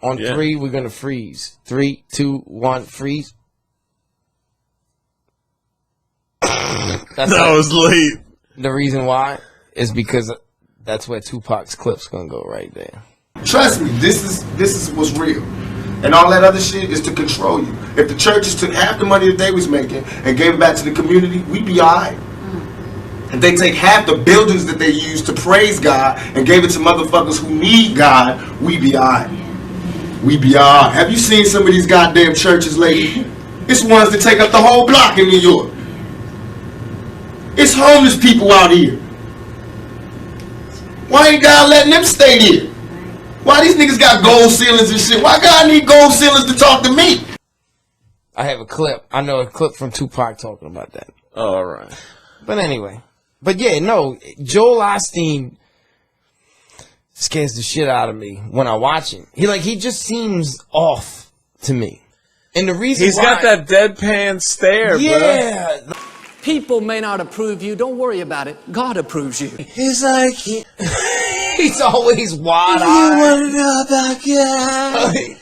On 3, we're gonna freeze. 3, 2, 1, freeze. That was late. The reason why is because that's where Tupac's clip's gonna go right there. Trust me, this is what's real. And all that other shit is to control you. If the churches took half the money that they was making and gave it back to the community, we'd be alright. If they take half the buildings that they use to praise God and gave it to motherfuckers who need God, we'd be alright. We'd be alright. Have you seen some of these goddamn churches lately? It's ones that take up the whole block in New York. It's homeless people out here. Why ain't God letting them stay there? Why these niggas got gold ceilings and shit? Why God need gold ceilings to talk to me? I have a clip. I know a clip from Tupac talking about that. Oh, all right. But anyway. But yeah, no, Joel Osteen scares the shit out of me when I watch him. He just seems off to me. And the reason He's got that deadpan stare, yeah, bro. People may not approve you. Don't worry about it. God approves you. He's like... He's always wide-eyed. You want to know about God?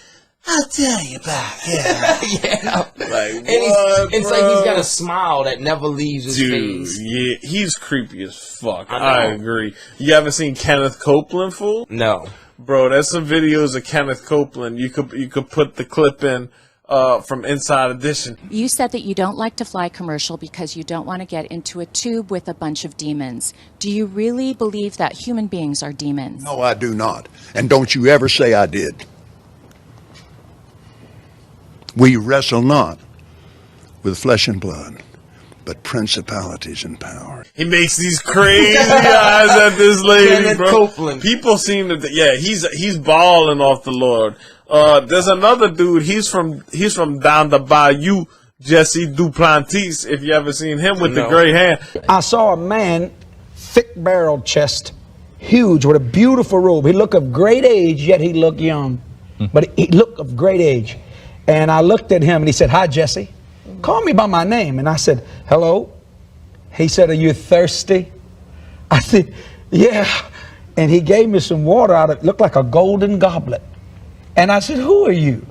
I'll tell you about God. Yeah. Like, and what, it's like he's got a smile that never leaves his face. Yeah, he's creepy as fuck. I agree. You haven't seen Kenneth Copeland, fool? No. Bro, there's some videos of Kenneth Copeland. You could put the clip in from Inside Edition. You said that you don't like to fly commercial because you don't want to get into a tube with a bunch of demons. Do you really believe that human beings are demons? No, I do not. And don't you ever say I did. We wrestle not with flesh and blood, but principalities and power. He makes these crazy eyes at this lady, Kenneth bro. Copeland. People seem to, he's balling off the Lord. There's another dude. He's from down the bayou, Jesse Duplantis. If you ever seen him with the gray hair. I saw a man, thick-barreled chest, huge, with a beautiful robe. He looked of great age, yet he looked young, but he looked of great age. And I looked at him and he said, "Hi, Jesse. Call me by my name." And I said, "Hello." He said, "Are you thirsty?" I said, "Yeah." And he gave me some water out of it, looked like a golden goblet. And I said, "Who are you?"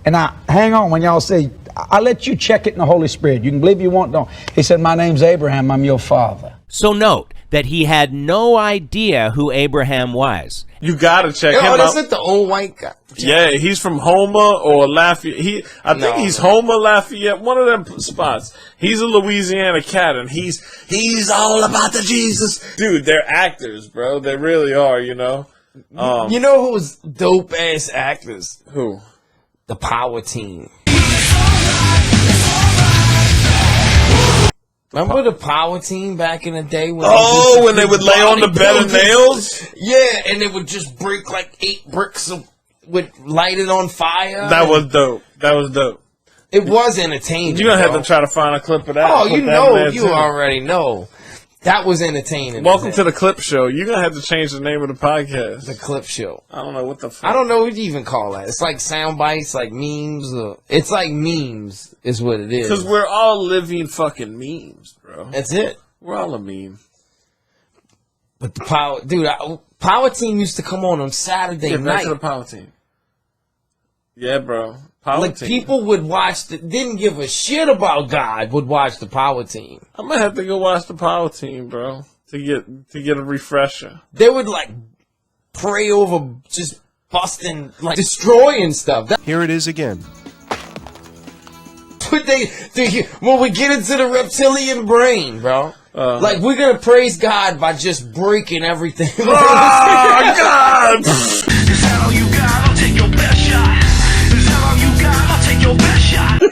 And hang on when y'all say, I'll let you check it in the Holy Spirit. You can believe you want, don't. He said, "My name's Abraham. I'm your father." So note that he had no idea who Abraham was. You gotta check him out. Isn't the old white guy? Yeah, he's from Homer or Lafayette. I think he's Homer, Lafayette, one of them spots. He's a Louisiana cat, and he's all about the Jesus. Dude, they're actors, bro. They really are, you know. You know who's dope-ass actors? Who? The Power Team. Remember the Power Team back in the day? When when they would lay on the bed of nails? Yeah, and they would just break like 8 bricks would light it on fire. That was dope. That was dope. It was entertaining. You're going to have to try to find a clip of that. Oh, you know, you already know. That was entertaining. Welcome to the Clip Show. You're going to have to change the name of the podcast. The Clip Show. I don't know what the fuck. I don't know what you even call that. It's like sound bites, like memes. It's like memes is what it is. Because we're all living fucking memes, bro. That's it. We're all a meme. But the Power... Dude, Power Team used to come on Saturday night. Back to the Power Team. Yeah, bro. Power Team. People would watch, didn't give a shit about God, would watch the Power Team. I'm gonna have to go watch the Power Team, bro, to get a refresher. They would like pray over just busting, like destroying stuff. Here it is again. What when we get into the reptilian brain, bro. Like we're gonna praise God by just breaking everything. Oh God! Is that all you got? I'll take your best shot. Is that all you got? I'll take your best shot.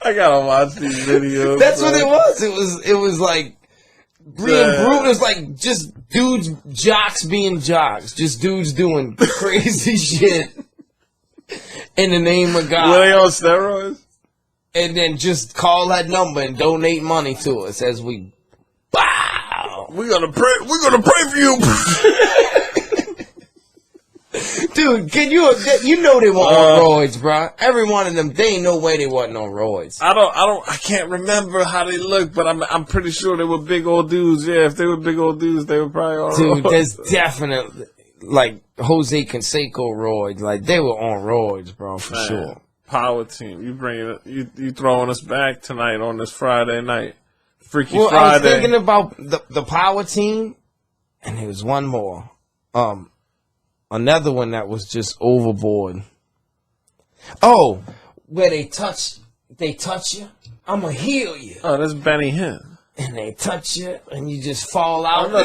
I gotta watch these videos. That's what it was. It was like being brutal. It was like just dudes, jocks being jocks. Just dudes doing crazy shit in the name of God. Were they on steroids? And then just call that number and donate money to us as we bow. We're gonna pray for you. Dude, you know they weren't on roids, bro. Every one of them, they ain't no way they wasn't on roids. I can't remember how they look, but I'm pretty sure they were big old dudes. Yeah, if they were big old dudes, they were probably on roids. Dude, there's definitely, like, Jose Canseco roids. Like, they were on roids, bro, for sure. Power team. You bringing it, you throwing us back tonight on this Friday night. Freaky Well, Friday. I was thinking about the power team, and there was one more. Another one that was just overboard. Oh, where they touch you, I'ma heal you. Oh, that's Benny Hinn. And they touch you, and you just fall out. Oh, no.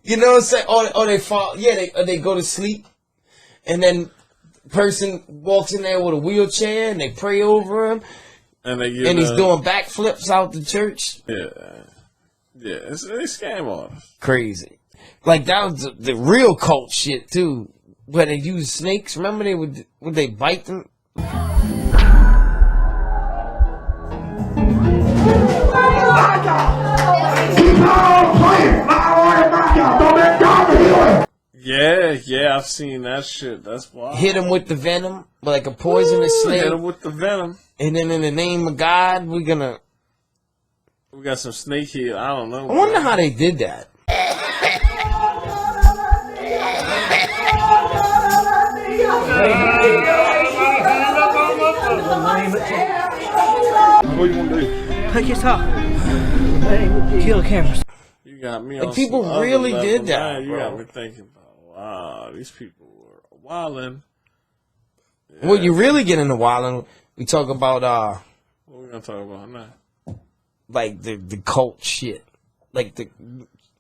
You know what I'm saying? Or they fall. Yeah, they go to sleep, and then person walks in there with a wheelchair, and they pray over him, and he's doing backflips out the church. Yeah, it's a scam artist. Crazy. Like, that was the real cult shit too, where they use snakes. Remember would they bite them? Yeah, I've seen that shit. That's wild. Hit him with the venom, like a poisonous snake. Hit him with the venom. And then in the name of God, we got some snake here. I don't know. I wonder how they did that. What you gonna do? Take your top. Kill cameras. You got me Like, on people some really other did level, that, man. You bro. got me thinking about, wow, these people were wildin'. Yeah. Well, you really get into wilding. We talk about What we gonna talk about now? like the cult shit, like the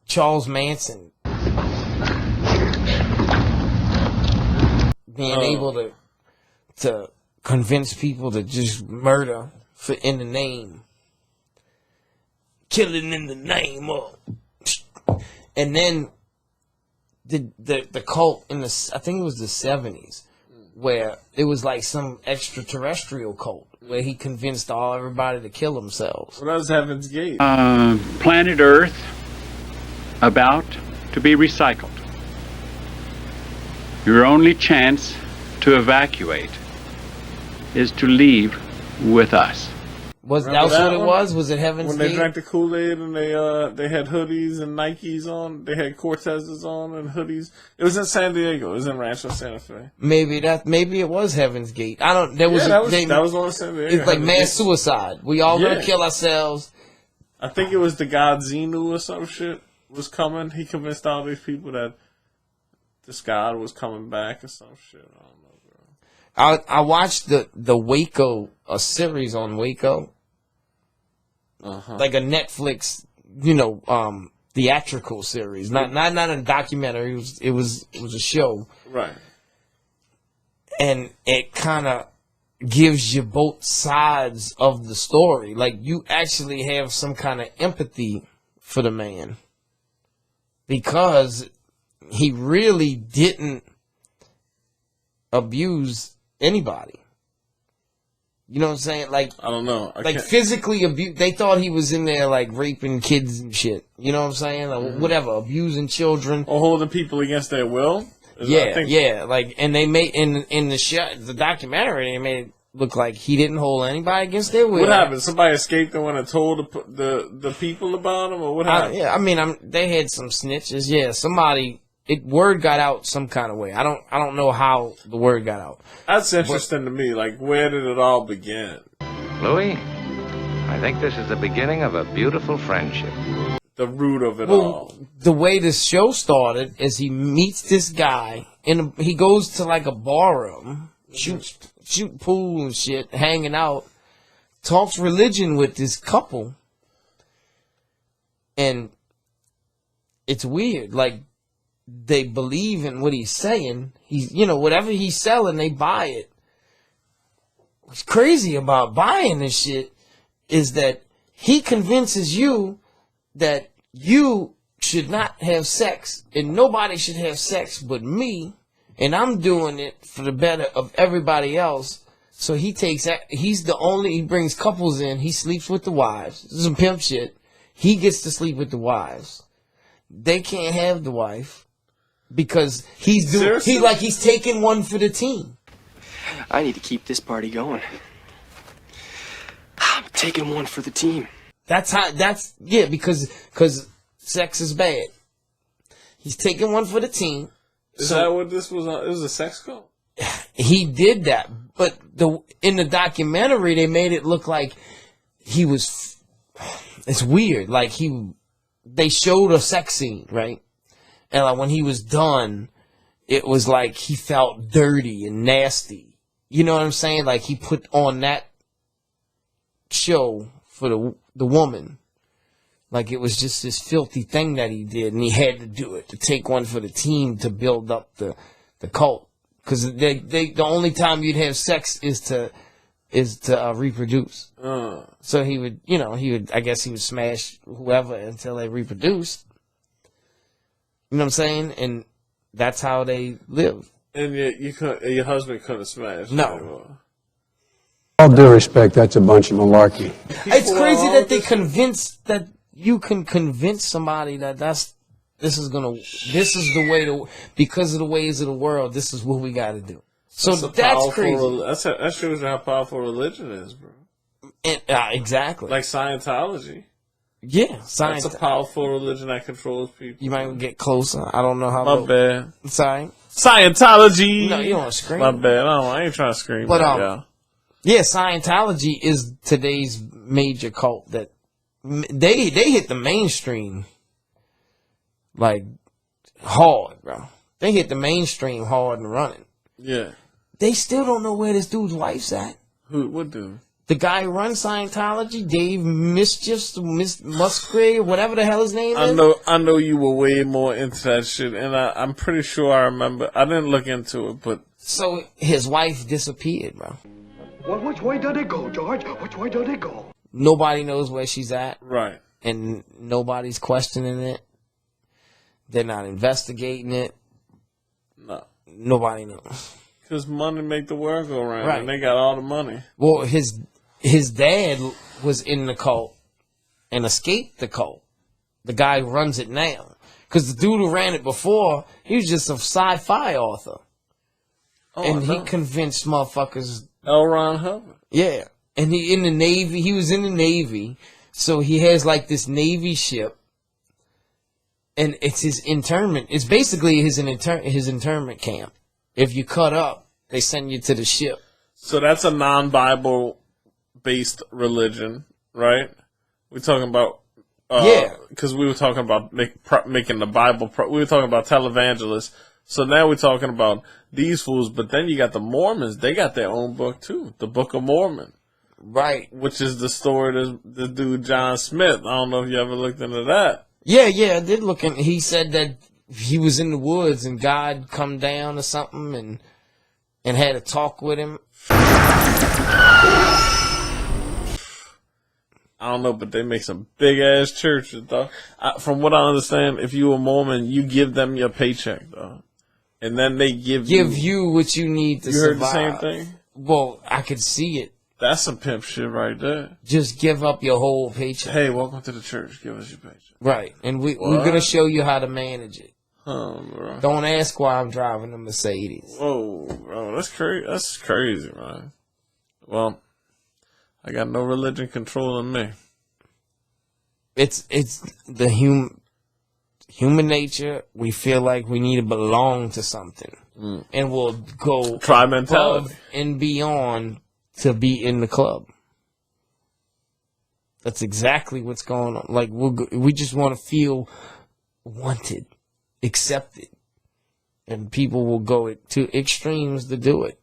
Charles Manson being able to convince people to just murder in the name, killing in the name of, and then the cult in I think it was the 70s, where it was like some extraterrestrial cult where he convinced everybody to kill themselves. Well, that was Heaven's Gate. Planet Earth about to be recycled. Your only chance to evacuate is to leave with us. Was that what it was? Was it Heaven's When Gate? they drank the Kool-Aid and they had hoodies and Nikes on, they had Cortezes on and hoodies. It was in San Diego. It was in Rancho Santa Fe. Maybe it was Heaven's Gate. I don't. That was that was on San Diego. It's like mass suicide. We all gonna kill ourselves. I think it was the god Xenu or some shit was coming. He convinced all these people that this god was coming back or some shit. I don't know, bro. I watched the Waco, a series on Waco. Like a Netflix, theatrical series, not a documentary. It was a show, right? And it kind of gives you both sides of the story. Like, you actually have some kind of empathy for the man because he really didn't abuse anybody. You know what I'm saying? Like, I don't know. Physically abuse. They thought he was in there like raping kids and shit. You know what I'm saying? Or whatever, abusing children or holding people against their will. Yeah. Like, and they made in the show, the documentary, they made it look like he didn't hold anybody against their will. What happened? Somebody escaped and went and told the people about him, or what happened? They had some snitches. Yeah, somebody. Word got out some kind of way. I don't know how the word got out. That's interesting to me. Like, where did it all begin? Louis, I think this is the beginning of a beautiful friendship. The root of it all. The way this show started is he meets this guy, and he goes to like a bar room, shoot pool and shit, hanging out, talks religion with this couple, and it's weird. Like, they believe in what he's saying. He's, whatever he's selling, they buy it. What's crazy about buying this shit is that he convinces you that you should not have sex and nobody should have sex but me, and I'm doing it for the better of everybody else. So he brings couples in, he sleeps with the wives. This is some pimp shit. He gets to sleep with the wives. They can't have the wife. Because he's taking one for the team. I need to keep this party going. taking one for the team. That's how. Because sex is bad. He's taking one for the team. Is that what this was? It was a sex cult? He did that, but in the documentary they made it look like he was. It's weird. Like they showed a sex scene, right? And like when he was done, it was like he felt dirty and nasty. You know what I'm saying? Like he put on that show for the woman. Like it was just this filthy thing that he did, and he had to do it to take one for the team to build up the cult. Because the only time you'd have sex is to reproduce. So he would, I guess he would smash whoever until they reproduced. You know what I'm saying? And that's how they live. And your husband couldn't smash? No. Anymore. All due respect, that's a bunch of malarkey. It's crazy that you can convince somebody that this is the way because of the ways of the world, this is what we got to do. So that's crazy. That shows you how powerful religion is, bro. Exactly. Like Scientology. Yeah, that's a powerful religion that controls people. You might get closer. I don't know how. My bad. Sorry. Scientology. No, you don't want to scream. My bad. I ain't trying to scream. But yeah, Scientology is today's major cult that they hit the mainstream like hard, bro. They hit the mainstream hard and running. Yeah. They still don't know where this dude's wife's at. What dude? The guy who runs Scientology, Dave Musgrave, whatever the hell his name is. I know you were way more into that shit, and I'm pretty sure I remember. I didn't look into it, but so his wife disappeared, bro. Well, which way did it go, George? Which way did it go? Nobody knows where she's at. Right. And nobody's questioning it. They're not investigating it. No. Nobody knows. Because money make the world go round, right. And they got all the money. Well, his dad was in the cult and escaped the cult. The guy who runs it now. Because the dude who ran it before, he was just a sci-fi author. And he convinced motherfuckers. L. Ron Hubbard. Yeah. And he in the Navy. He was in the Navy. So he has like this Navy ship. And it's his internment. It's basically his internment camp. If you cut up, they send you to the ship. So that's a non-Bible based religion, right? We're talking about because we were talking about making the Bible. We were talking about televangelists. So now we're talking about these fools. But then you got the Mormons. They got their own book too, the Book of Mormon, right? Which is the story of the dude John Smith. I don't know if you ever looked into that. Yeah, I did look in. He said that he was in the woods and God come down or something and had a talk with him. I don't know, but they make some big ass churches, though. From what I understand, if you a Mormon, you give them your paycheck, though, and then they give you what you need to survive. You heard the same thing? Well, I could see it. That's some pimp shit right there. Just give up your whole paycheck. Hey, welcome to the church. Give us your paycheck. Right, and we're gonna show you how to manage it. Bro. Don't ask why I'm driving a Mercedes. Whoa, bro, that's crazy. That's crazy, man. Well, I got no religion controlling me. It's the human nature. We feel like we need to belong to something, and we'll go tribe mentality and beyond to be in the club. That's exactly what's going on. Like we just want to feel wanted, accepted, and people will go to extremes to do it.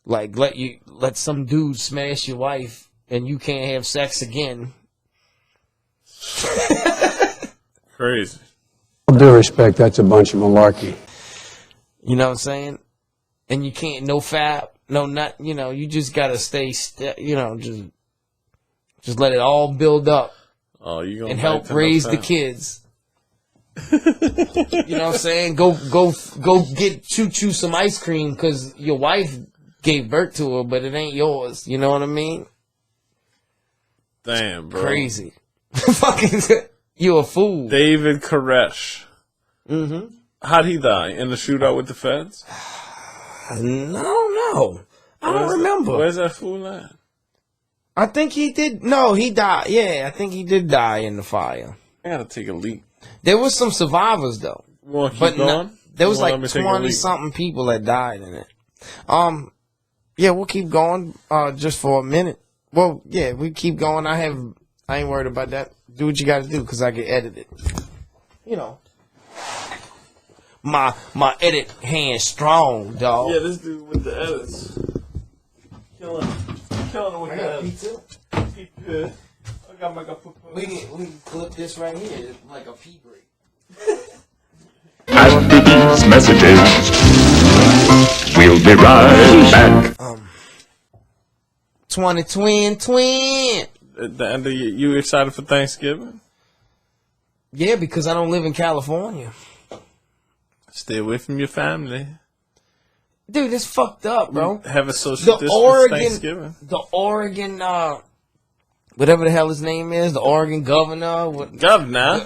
Like let some dude smash your wife and you can't have sex again. Crazy. All due respect, that's a bunch of malarkey. You know what I'm saying? And you can't no fap, no nut. You know, you just gotta stay. Just let it all build up. Oh, you gonna and help raise the kids. You know what I'm saying? Go get choo some ice cream because your wife gave birth to her, but it ain't yours. You know what I mean? Damn, bro. Crazy. Fucking, you a fool. David Koresh. Mm-hmm. How'd he die? In the shootout with the feds? No. I don't remember. Where's that fool at? I think he did. No, he died. Yeah, I think he did die in the fire. I gotta take a leak. There was some survivors though. But there was like 20-something people that died in it. Yeah, we'll keep going just for a minute. Well, yeah, we keep going. I ain't worried about that. Do what you got to do because I can edit it. You know, my edit hand strong, dog. Yeah, this dude with the edits, killing with the edits. Pizza. I got my We can clip this right here like a pea grape. After these messages, we'll be right back. 2020. At the end of you excited for Thanksgiving? Yeah, because I don't live in California. Stay away from your family. Dude, that's fucked up, bro. Have a social distance Thanksgiving. The Oregon, whatever the hell his name is, the Oregon governor.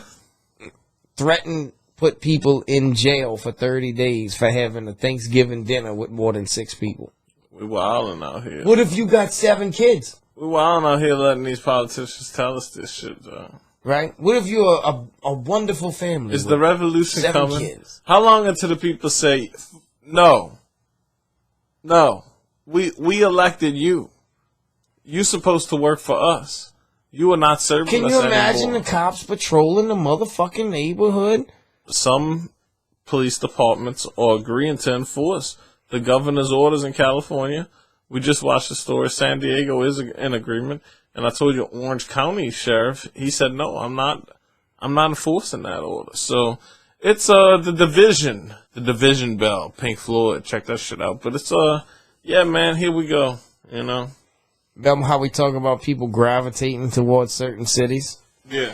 Threatened put people in jail for 30 days for having a Thanksgiving dinner with more than 6 people. We wilding out here. What if you got 7 kids? We wilding out here letting these politicians tell us this shit, though. Right? What if you're a wonderful family? Is the revolution 7 coming? kids? How long until the people say, no, we elected you. You're supposed to work for us. You are not serving us anymore. Can you imagine anymore. the cops patrolling the motherfucking neighborhood? Some police departments are agreeing to enforce the governor's orders in California. We just watched the story. San Diego is in agreement. And I told you Orange County Sheriff, he said, no, I'm not enforcing that order. So it's the division bell, Pink Floyd. Check that shit out. But it's yeah, man, here we go. You know. Remember how we talk about people gravitating towards certain cities? Yeah.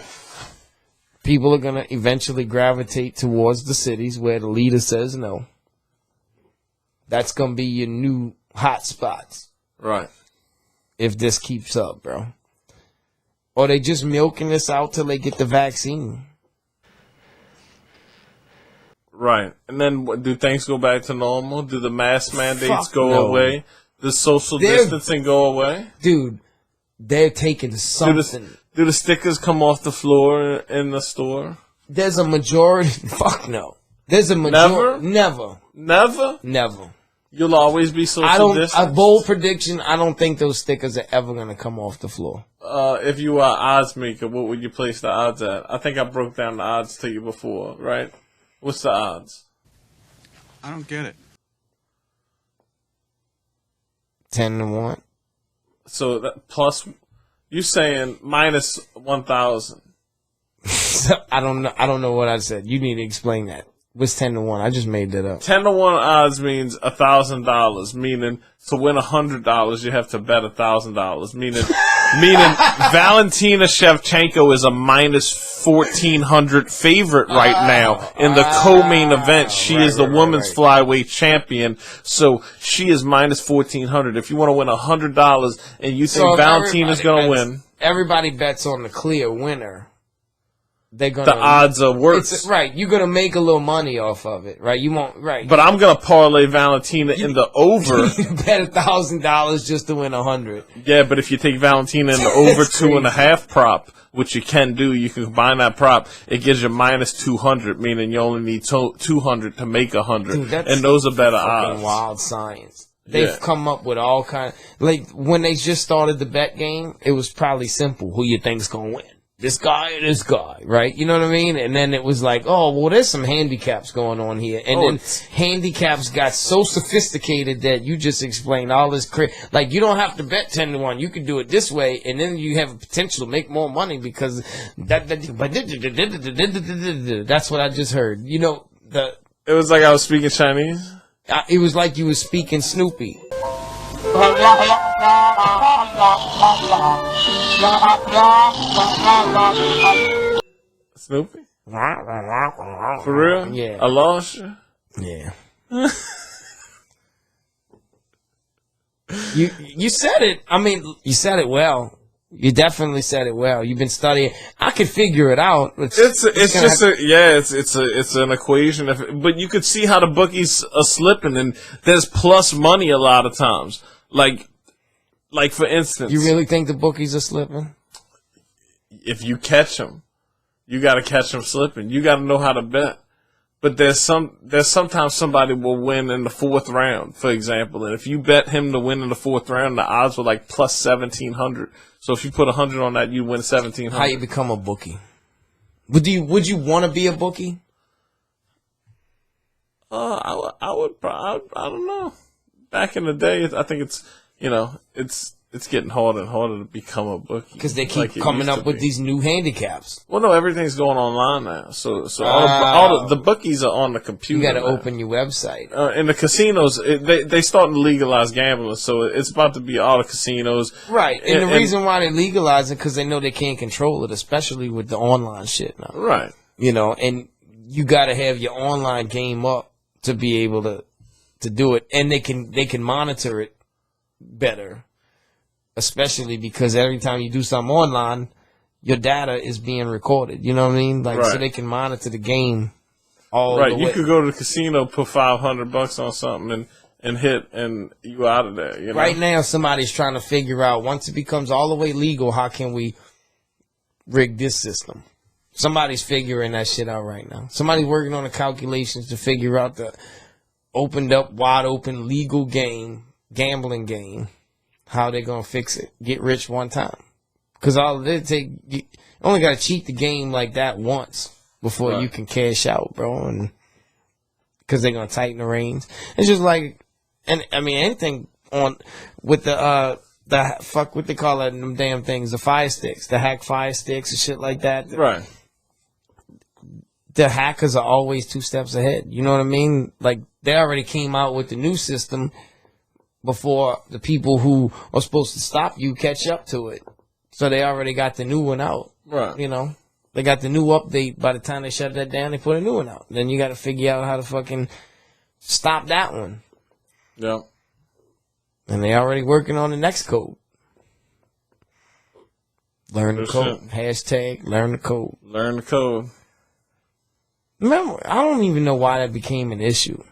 People are going to eventually gravitate towards the cities where the leader says no. That's going to be your new hot spots. Right. If this keeps up, bro. Or they just milking this out till they get the vaccine. Right. And then do things go back to normal? Do the mask mandates go away? Does social distancing go away? Dude, they're taking something. Do the stickers come off the floor in the store? There's a majority. Fuck no. There's a majority. Never. Never? Never. You'll always be social distance? A bold prediction, I don't think those stickers are ever going to come off the floor. If you were an odds maker, what would you place the odds at? I think I broke down the odds to you before, right? What's the odds? I don't get it. 10-1. So that plus, you saying minus 1,000. I don't know what I said. You need to explain that. What's 10-1? I just made that up. 10-1 odds means $1,000. Meaning to win $100, you have to bet $1,000. Meaning Valentina Shevchenko is a minus 1,400 favorite right now in the co-main event. She is the women's flyweight champion, so she is minus 1,400. If you want to win $100 and you think Valentina's going to win, everybody bets on the clear winner. They're gonna, the odds are worse. Right, you're gonna make a little money off of it, right? You won't, right? But I'm gonna parlay Valentina in the over. You bet $1,000 just to win 100. Yeah, but if you take Valentina in the over 2.5 prop, which you can do, you can combine that prop. It gives you minus 200, meaning you only need 200 to make 100, dude, that's and those are better odds. Wild science. They've come up with all kind. Like when they just started the bet game, it was probably simple. Who you think's gonna win? This guy or this guy, right? You know what I mean? And then it was like, oh, well, there's some handicaps going on here. And then handicaps got so sophisticated that you just explained all this like, you don't have to bet 10-1. You can do it this way, and then you have a potential to make more money because that's what I just heard. You know, it was like I was speaking Chinese? It was like you were speaking Snoopy. Snoopy? For real? Yeah. I lost you? Yeah. You said it. I mean, you said it well. You definitely said it well. You've been studying. I could figure it out. It's an equation. But you could see how the bookies are slipping, and there's plus money a lot of times. Like Like, for instance, You really think the bookies are slipping? if you catch them, you got to catch them slipping. You got to know how to bet. But there's sometimes somebody will win in the 4th round, for example, and if you bet him to win in the 4th round, the odds were like plus 1,700. So if you put 100 on that, you win 1,700. How you become a bookie? Would you want to be a bookie? I don't know. Back in the day, I think it's getting harder and harder to become a bookie Because they keep coming up with these new handicaps. Well, no, everything's going online now. So all the bookies are on the computer. You got to now. open your website. In the casinos, they starting to legalize gambling, so it's about to be all the casinos. Right, and the reason why they legalize it because they know they can't control it, especially with the online shit now. Right. And you got to have your online game up to be able to do it, and they can monitor it better. Especially because every time you do something online, your data is being recorded. You know what I mean? Like, so they can monitor the game all the way. You could go to the casino, put $500 on something, and hit, and you out of there. You know? Right now, somebody's trying to figure out, once it becomes all the way legal, how can we rig this system? Somebody's figuring that shit out right now. Somebody's working on the calculations to figure out the wide open, legal gambling game. How they gonna fix it? Get rich one time? Because all it take, you only gotta cheat the game like that once before you can cash out, bro. And because they're gonna tighten the reins. It's just like, and I mean anything on with the fuck what they call it, them damn things, the fire sticks, the hack fire sticks and shit like that. Right. The hackers are always 2 steps ahead. You know what I mean? Like they already came out with the new system before the people who are supposed to stop you catch up to it. So they already got the new one out. Right. You know? They got the new update. By the time they shut that down, they put a new one out. Then you got to figure out how to fucking stop that one. Yeah. And they already working on the next code. Learn the code. Hashtag learn the code. Learn the code. Remember, I don't even know why that became an issue.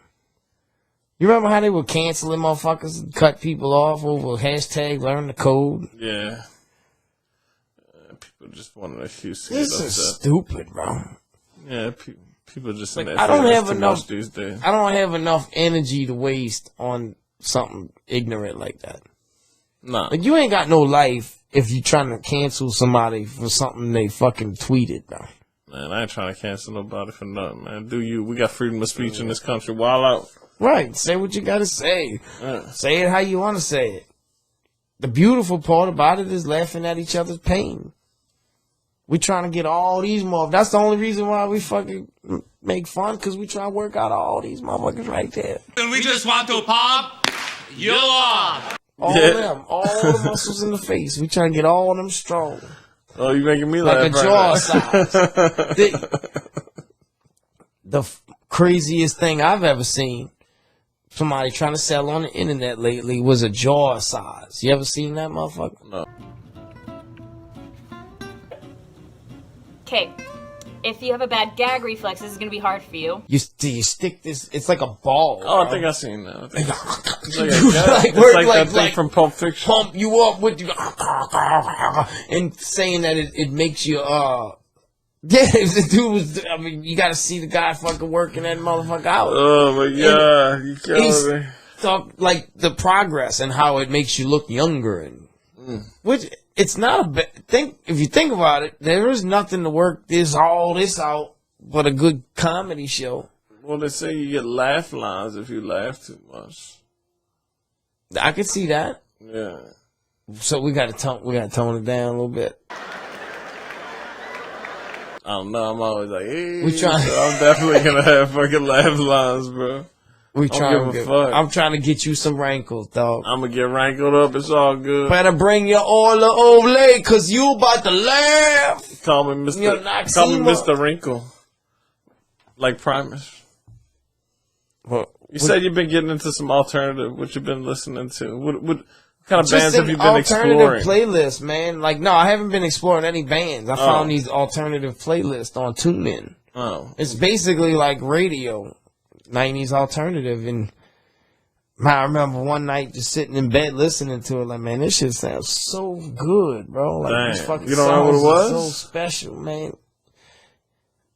You remember how they were canceling motherfuckers and cut people off over hashtag learn the code? Yeah. People just want an excuse to This get is upset. stupid, bro. Yeah, people just Like, in I don't have too enough. much these days. I don't have enough energy to waste on something ignorant like that. Nah. Like you ain't got no life if you trying to cancel somebody for something they fucking tweeted, bro. Man, I ain't trying to cancel nobody for nothing, man. Do you? We got freedom of speech in this country. Wild out. Right. Say what you gotta say. Say it how you want to say it. The beautiful part about it is laughing at each other's pain. We trying to get all these motherfuckers. That's the only reason why we fucking make fun, because we try to work out all these motherfuckers right there. And we just want to pop you off. All of them. All the muscles in the face. We trying to get all of them strong. Oh, you making me like laugh a jaw right size. The craziest thing I've ever seen somebody trying to sell on the internet lately was a jaw size. You ever seen that motherfucker? No. Okay, if you have a bad gag reflex, this is going to be hard for you. You stick this, it's like a ball. Oh, I think I've seen that. It's like that thing from Pulp Fiction. Pump you up with you, and saying that it makes you, yeah, the dude was, I mean, you gotta see the guy fucking working that motherfucker out. Oh my God, you killing me. Talk like the progress and how it makes you look younger, and which it's not a bad thing if you think about it. There is nothing to work all this out but a good comedy show. Well, they say you get laugh lines if you laugh too much. I could see that. Yeah. So we gotta tone it down a little bit. I don't know. I'm always like, hey. We trying. So I'm definitely gonna have fucking laugh lines, bro. We trying. Give a fuck. I'm trying to get you some rankles, dog. I'm gonna get rankled up. It's all good. Better bring your all over late, cause you about to laugh. Call me Mr. Wrinkle. Like Primus. You said you've been getting into some alternative. What you been listening to? What kind of bands have you been exploring? Alternative playlist, man. Like, no, I haven't been exploring any bands. I found these alternative playlists on TuneIn. Oh. It's basically like radio, 90s alternative, and I remember one night just sitting in bed listening to it, like, man, this shit sounds so good, bro. Like, this fucking you don't know what it was? So special, man.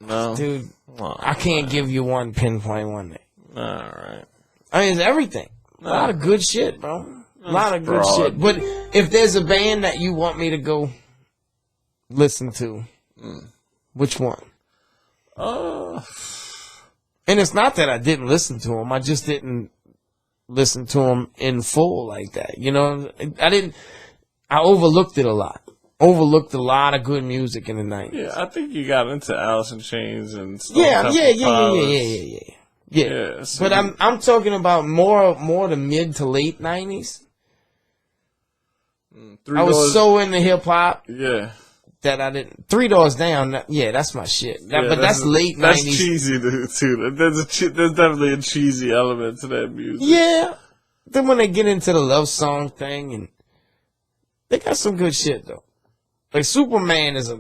No, dude, I can't give you one pinpoint one day. All right. I mean, it's everything. A lot of good shit, bro. A lot of good shit. But if there's a band that you want me to go listen to, which one? And it's not that I didn't listen to them. I just didn't listen to them in full like that. You know, I overlooked it a lot. Overlooked a lot of good music in the 90s. Yeah, I think you got into Alice in Chains and stuff. Yeah. But I'm talking about more the mid to late 90s. I was so into hip hop. Yeah. That I didn't. 3 Doors Down. Yeah, that's my shit. But that's late 90s. That's cheesy too. There's definitely a cheesy element to that music. Yeah. Then when they get into the love song thing, and they got some good shit though. Like Superman is a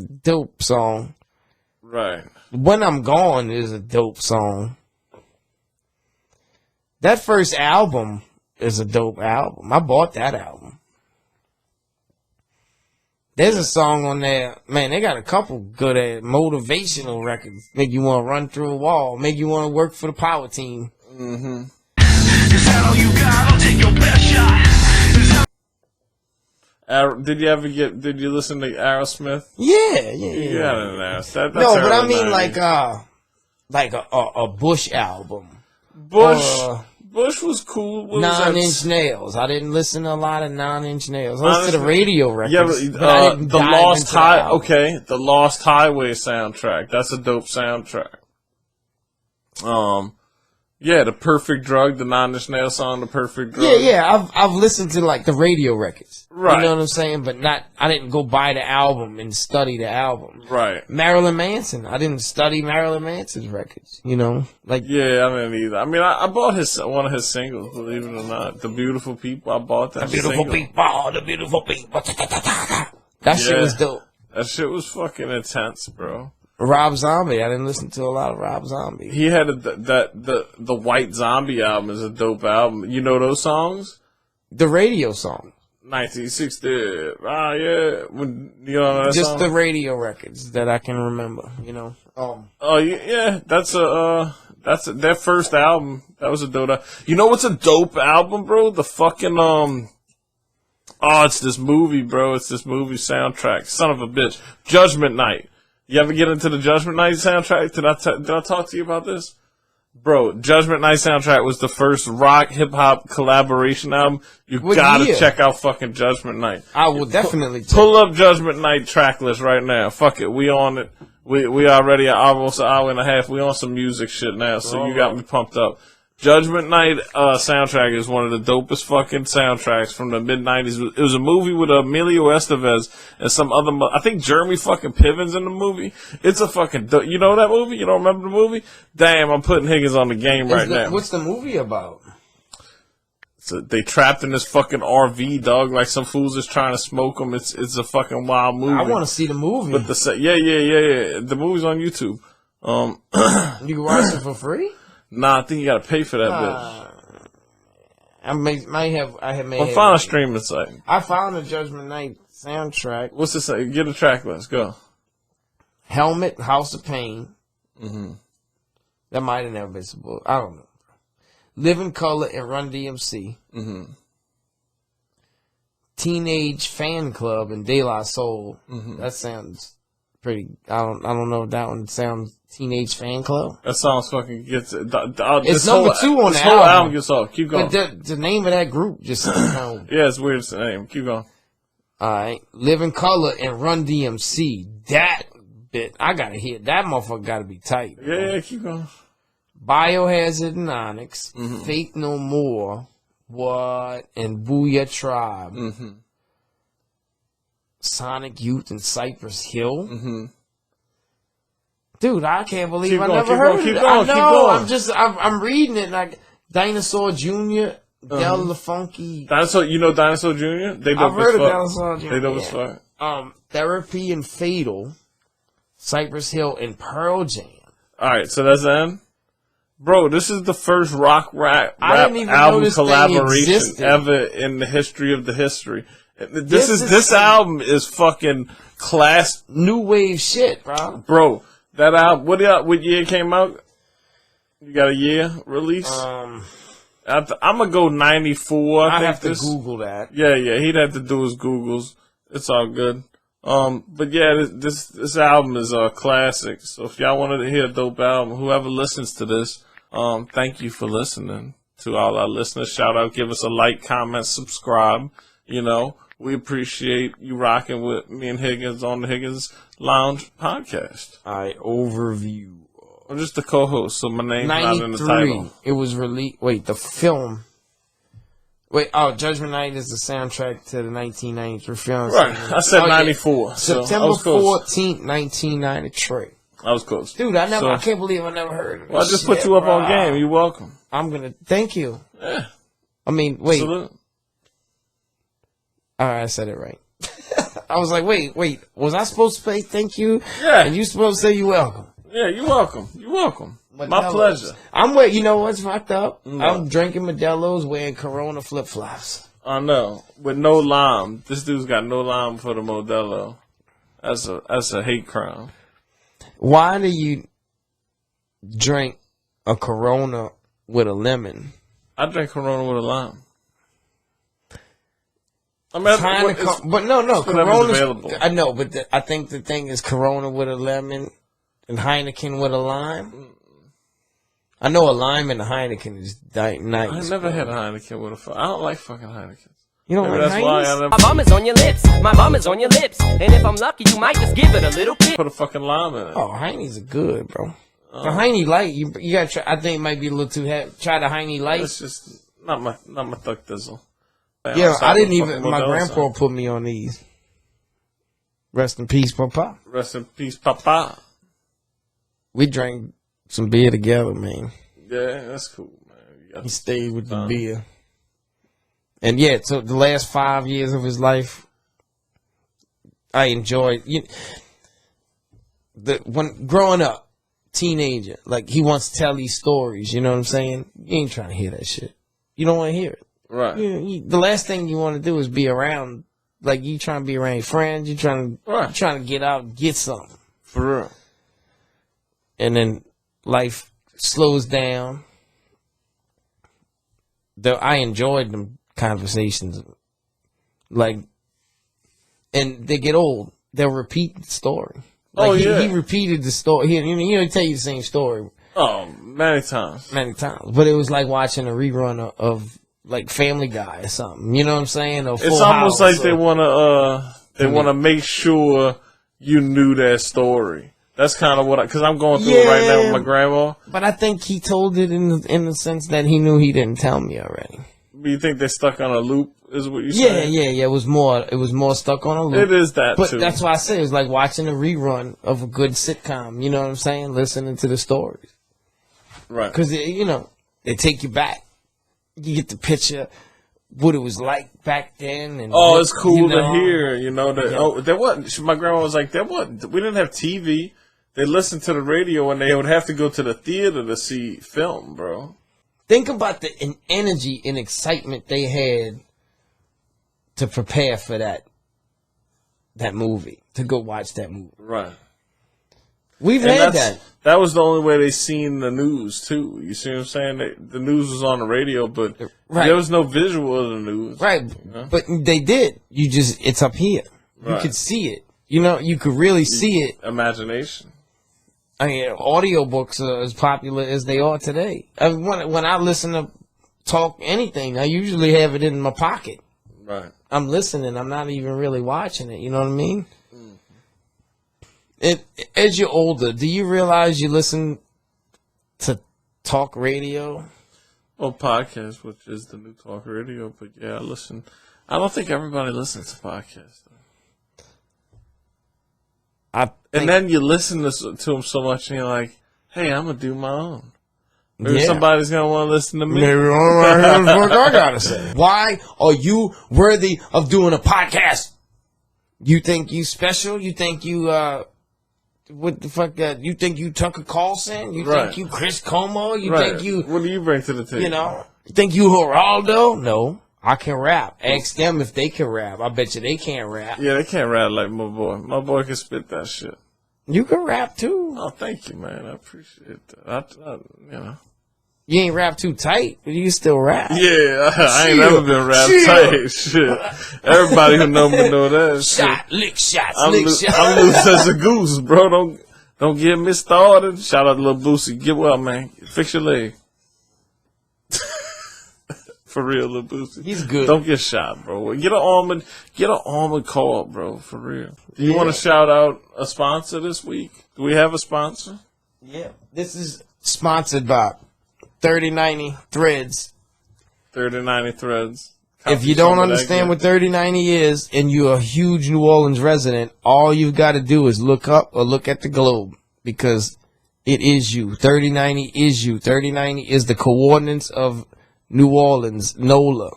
dope song. Right. When I'm Gone is a dope song. That first album is a dope album. I bought that album. There's a song on there, man, they got a couple good motivational records. Make you want to run through a wall. Make you want to work for the power team. Mm-hmm. Is that all you got? I'll take your best shot. Did you listen to Aerosmith? Yeah. No, but I mean 90s. like a Bush album. Bush was cool. Nine Inch Nails. I didn't listen to a lot of 9 Inch Nails. I listened to the radio records. Yeah, but the Lost the Lost Highway soundtrack. That's a dope soundtrack. Yeah, The Perfect Drug, the 9 Inch Nails song, The Perfect Drug. Yeah. I've listened to like the radio records. Right. You know what I'm saying? But I didn't go buy the album and study the album. Right. Marilyn Manson. I didn't study Marilyn Manson's records. You know? Like. Yeah, I didn't either. I mean, I bought one of his singles, believe it or not. The Beautiful People. I bought that The Beautiful People. That shit was dope. That shit was fucking intense, bro. Rob Zombie. I didn't listen to a lot of Rob Zombie. He had the White Zombie album is a dope album. You know those songs? The radio song. 1960. Yeah. You know that just song? The radio records that I can remember. You know. Oh yeah. That's their first album. That was a dope. You know what's a dope album, bro? The fucking it's this movie, bro. It's this movie soundtrack. Son of a bitch. Judgment Night. You ever get into the Judgment Night soundtrack? Did I talk to you about this? Bro, Judgment Night soundtrack was the first rock hip-hop collaboration album. You gotta check out fucking Judgment Night. I will definitely pull up Judgment Night track list right now. Fuck it. We on it. We already almost an hour and a half. We on some music shit now, so you got me pumped up. Judgment Night soundtrack is one of the dopest fucking soundtracks from the mid-90s. It was a movie with Emilio Estevez and some other... I think Jeremy fucking Piven's in the movie. It's a fucking... You know that movie? You don't remember the movie? Damn, I'm putting Higgnz on the game right now. What's the movie about? So they trapped in this fucking RV, dog. Like some fools is trying to smoke them. It's a fucking wild movie. I want to see the movie. But yeah. The movie's on YouTube. You can watch it for free? Nah, I think you gotta pay for that bitch. I may have. Find a streaming site. I found the Judgment Night soundtrack. What's this? Get a track list. Go. Helmet, House of Pain. Mm-hmm. That might have never been supposed. I don't know. Living Color and Run DMC. Mm-hmm. Teenage Fan Club and De La Soul. Mm-hmm. That sounds pretty. I don't know if that one sounds. Teenage Fan Club. That sounds fucking gets. It's number 2 on the whole album gets off. Keep going. But the name of that group just yeah, it's weird. It's the name. Keep going. All right, Living Color and Run DMC. That bit I gotta hear. That motherfucker gotta be tight. Yeah, keep going. Biohazard and Onyx, Mm-hmm. Faith No More, What, and Booyah Tribe. Mm-hmm. Sonic Youth and Cypress Hill. Mm-hmm. Dude, I can't believe I never heard of it. I know. I'm reading it like Dinosaur Jr., Del La Funky. Dinosaur, you know Dinosaur Jr.? I've heard of Dinosaur Jr. They dope as fuck. Therapy and Fatal, Cypress Hill, and Pearl Jam. Alright, so that's the end? Bro, this is the first rap didn't even know album this thing collaboration existed. ever in the history of the history. This album is fucking class new wave shit, bro. Bro, that album. What year it came out? You got a year release? I'm gonna go 94. I have to Google that. Yeah, he'd have to do his Googles. It's all good. But yeah, this album is a classic. So if y'all wanted to hear a dope album, whoever listens to this, thank you for listening. To all our listeners, shout out, give us a like, comment, subscribe. You know, we appreciate you rocking with me and Higgnz on the Higgnz Lounge podcast. Overview. I'm just the co-host, so my name's not in the title. It was released. Wait, the film. Wait, Judgment Night is the soundtrack to the 1993 film. Right, I said 94. September 14th, 1993. I was close. Dude, I can't believe I never heard of it. Well, I just put you up on game. You're welcome. Thank you. Yeah. I mean, wait. Salute. All right, I said it right. I was like, wait. Was I supposed to say thank you? Yeah. And you supposed to say you're welcome. Yeah, you're welcome. You're welcome. My pleasure. You know what's fucked up? No. I'm drinking Modelo's, wearing Corona flip-flops. I know. With no lime. This dude's got no lime for the Modelo. That's a hate crime. Why do you drink a Corona with a lemon? I drink Corona with a lime. I mean, but no, Corona's available. I know, but I think the thing is Corona with a lemon and Heineken with a lime. I know a lime and a Heineken is nice. I never had a Heineken with a. I don't like fucking Heineken. You don't like Heineken? My bum is on your lips. My bum is on your lips. And if I'm lucky, you might just give it a little bit. Put a fucking lime in it. Oh, Heine's are good, bro. The Heine Light, you gotta try. I think it might be a little too heavy. Try the Heine Light. It's just not my thuck dizzle. Yeah, I didn't even. My grandpa put me on these. Rest in peace, Papa. Rest in peace, Papa. We drank some beer together, man. Yeah, that's cool, man. He stayed with the beer. And yeah, so the last 5 years of his life, I enjoyed. When growing up, teenager, like he wants to tell these stories. You know what I'm saying? You ain't trying to hear that shit. You don't want to hear it. Right. The last thing you want to do is be around. Like you trying to be around your friends. You trying to get out and get something. For real. And then life slows down. I enjoyed them conversations. Like, and they get old. They'll repeat the story. Like he repeated the story. He tell you the same story. Oh, many times. Many times. But it was like watching a rerun of like Family Guy or something. You know what I'm saying? Or it's almost like they want to make sure you knew that story. That's kind of what because I'm going through it right now with my grandma. But I think he told it in the sense that he knew he didn't tell me already. You think they're stuck on a loop? Is what you saying? Yeah. It was more stuck on a loop. It is that but too. That's why I say it was like watching a rerun of a good sitcom. You know what I'm saying? Listening to the stories. Right. Because they take you back. You get the picture what it was like back then. And it's cool to hear. There wasn't. My grandma was like, we didn't have TV. They listened to the radio and they would have to go to the theater to see film, bro. Think about the energy and excitement they had to prepare for that movie, to go watch that movie. Right. We've had that. That was the only way they seen the news, too. You see what I'm saying? The news was on the radio, but there was no visual of the news. Right. But they did. It's up here. Right. You could see it. You could really see it. Imagination. I mean, audiobooks are as popular as they are today. I mean, when I listen to talk anything, I usually have it in my pocket. Right. I'm listening. I'm not even really watching it. You know what I mean? As you're older, do you realize you listen to talk radio? Well, podcast, which is the new talk radio. But yeah, I listen. I don't think everybody listens to podcasts, though. And then you listen to them so much, and you're like, "Hey, I'm gonna do my own. Maybe somebody's gonna want to listen to me. Maybe here's what I gotta say. Why are you worthy of doing a podcast? You think you special? You think you what the fuck? You think you Tucker Carlson? You Right. think you Chris Como? You Right. think you? What do you bring to the table? You know, you think you Geraldo? No, I can rap. Ask them if they can rap. I bet you they can't rap. Yeah, they can't rap like my boy. My boy can spit that shit. You can rap too. Oh, thank you, man. I appreciate that. You know. You ain't rap too tight, but you still rap. Yeah, I ain't never been rap tight. Shit. Everybody who know me know that. Shot, shit. lick shots, I'm lick shots. I'm loose as a goose, bro. Don't get me started. Shout out to Lil Boosie. Get well, man. Fix your leg. For real, Lil Boosie. He's good. Don't get shot, bro. Get an armored car, bro. For real. Do you want to shout out a sponsor this week? Do we have a sponsor? Yeah. This is sponsored by 3090 Threads. 3090 Threads. If you don't understand what 3090 is and you're a huge New Orleans resident, all you've got to do is look up or look at the globe because it is you. 3090 is you. 3090 is the coordinates of New Orleans, NOLA.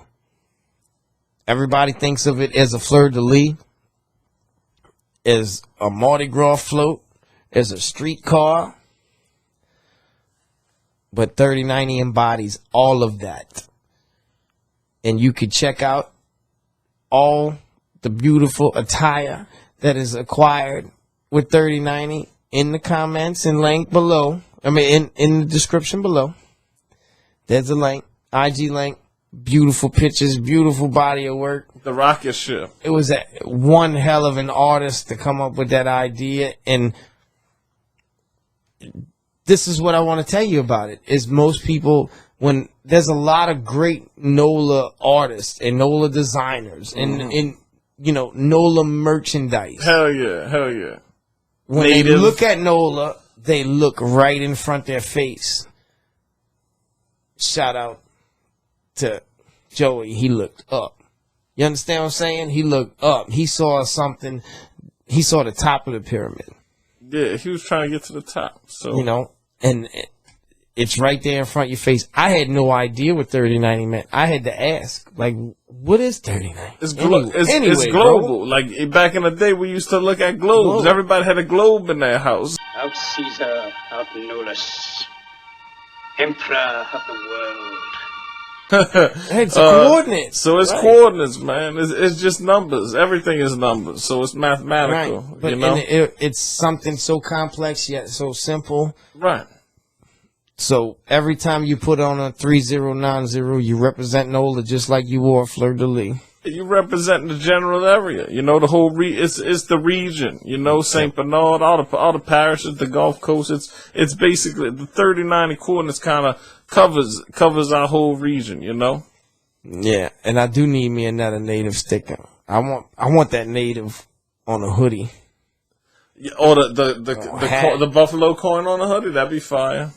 Everybody thinks of it as a fleur-de-lis, as a Mardi Gras float, as a streetcar. But 3090 embodies all of that. And you can check out all the beautiful attire that is acquired with 3090 in the comments and link below. I mean, in the description below. There's a link, IG link, beautiful pictures, beautiful body of work. The rocket ship. It was one hell of an artist to come up with that idea, and this is what I want to tell you about it, is most people, when there's a lot of great NOLA artists and NOLA designers and you know, NOLA merchandise. Hell yeah, hell yeah. When they look at NOLA, they look right in front of their face. Shout out to Joey, he looked up. You understand what I'm saying? He looked up. He saw something. He saw the top of the pyramid. Yeah, he was trying to get to the top. So you know, and it's right there in front of your face. I had no idea what 3090 meant. I had to ask, like, what is 3090? It's, anyway, it's global. Bro. Like back in the day, we used to look at globes. Everybody had a globe in their house. Out Caesar, out Nolus, Emperor of the world. It's coordinates. So it's coordinates, man. It's just numbers. Everything is numbers. So it's mathematical. Right. But you know? it's something so complex yet so simple. Right. So every time you put on a 3090, you represent NOLA just like you wore a fleur-de-lis. You represent the general area. You know, the whole it's the region. You know, St. Bernard, all the parishes, the Gulf Coast. It's basically the 3090 coordinates kind of covers our whole region. You know. Yeah, and I do need me another native sticker. I want that native on a hoodie. Yeah, or the buffalo coin on a hoodie. That'd be fire.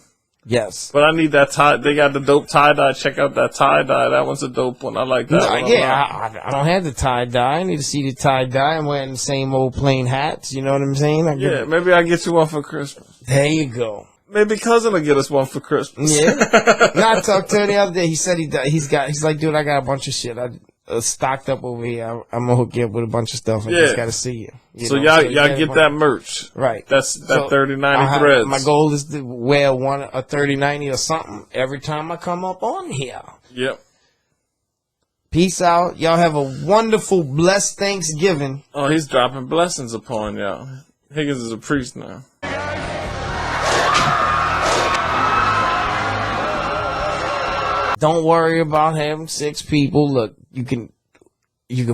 Yes. But I need that tie. They got the dope tie-dye. Check out that tie-dye. That one's a dope one. I like that one. Yeah, I don't have the tie-dye. I need to see the tie-dye. I'm wearing the same old plain hats. You know what I'm saying? Maybe I get you one for Christmas. There you go. Maybe cousin will get us one for Christmas. Yeah. No, I talked to him the other day. He said he's like, dude, I got a bunch of shit. I stocked up over here. I'm gonna hook you up with a bunch of stuff. I just gotta see you. So y'all get that merch. Right. That's that 3090 Threads. My goal is to wear a 3090 or something every time I come up on here. Yep. Peace out. Y'all have a wonderful, blessed Thanksgiving. Oh, he's dropping blessings upon y'all. Higgnz is a priest now. Don't worry about having 6 people. Look, you can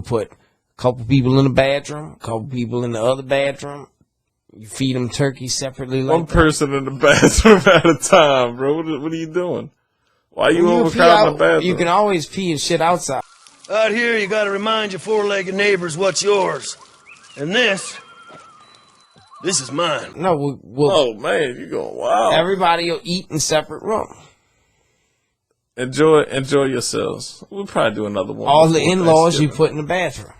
put a couple people in the bathroom, a couple people in the other bathroom. You feed them turkey separately. One person in the bathroom at a time, bro. What are you doing? Why are you overcrowding the bathroom? You can always pee and shit outside. Out here, you got to remind your 4-legged neighbors what's yours. And this is mine. No, oh, man, you going wild. Everybody will eat in separate rooms. Enjoy yourselves. We'll probably do another one. All the in-laws you put in the bathroom.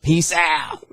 Peace out.